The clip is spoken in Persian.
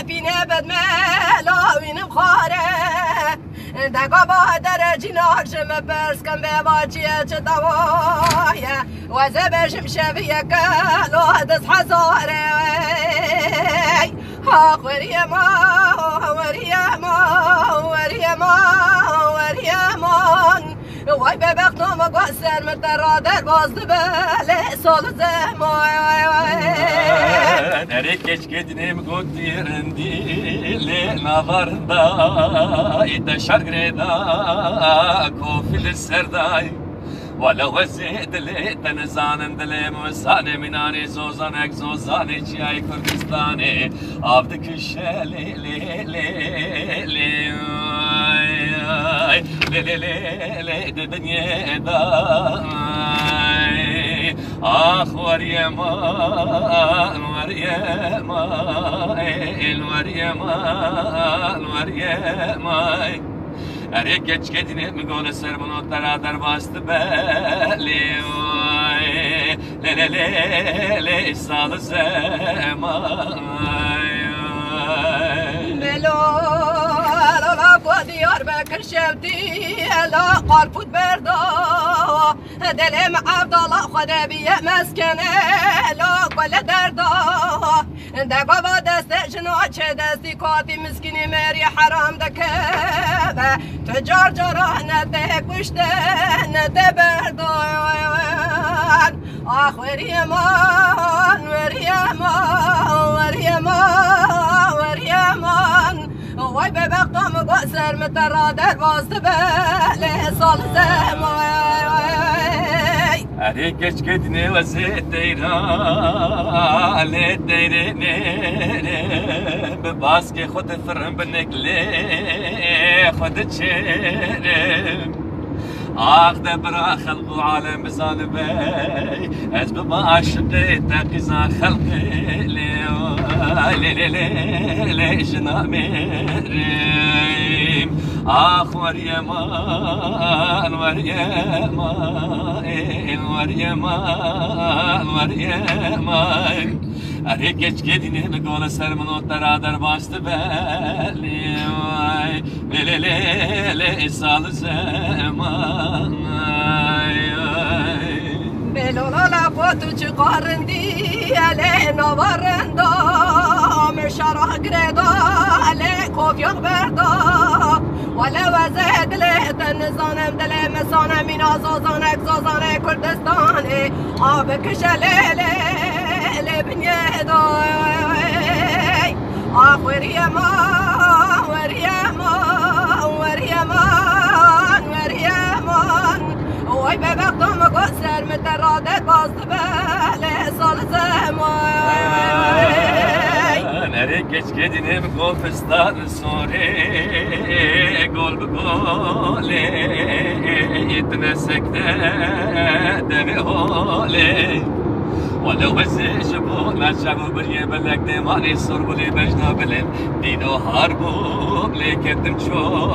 بینه بد ملاوینم خاره دقا با در جنار شم برس کم به باچیه چه دوایه و زبشم شویه کلو دست حزاره ها وریا ما وریا ما وریا ما وریا ما وای ببختم و گوستر متر در باز بله سال زمان نری کش کدنیم گوتیرندی لی نوارندا ایت شرگردا کوفیل سردای ولو زید لی تنزانم دلی موسانه منانی زوزانک زوزانه چیای کردستانه آبد کشه لی لی لی لی لی لی لی لی دنیا دای آخ وريمان وريمان وريمان وريمان أريكش كدني مقول سربنا ترى درباست بالي لا لا لا لا صار الزمان ديار بكر شبتي لا قال فوت بردا دلم عبد الله خدا بي مسكنه لا كل دردا دقا با دست جنو چه دستی کاتی مسکینی مری حرام دکه تجار جرا نده کشته نده بردان آخ وریمان وریمان وریمان وریمان وای ببختم و سر متر در باز بله سال زمان أريك كدني وزيت تيرا لي تيري بباسكي خد فرن بنكلي خد تشيرم آخذ برا خلق عالم بزانبي أزب ما عشقي تقيزا خلقي لي لي لي لي لي جنامي آخ وريمان وريمان وريمان وريمان أريكش كدني بقول سرمنو ترى در باست بالي لي لي لي لي سال زمان بلولا لا فوتو چقارندی علی نوارندا مشارا گردا علی کوفیان بردا ولا وزد له تنزانم دل مسانم این آزازانک زازانه کردستانه آب کشله لبنیه دای آخ وريما وريما وريما وريما وای ببختم و گسر مترادت باز بله سال زمان أريكش كدني بقول فستان سوري قول بقولي يتنسك دمي هولي ولو بزيش بولا شابو بريه بلك دماني صربو لي بجنا بلم دينو هاربو بلي كتم شو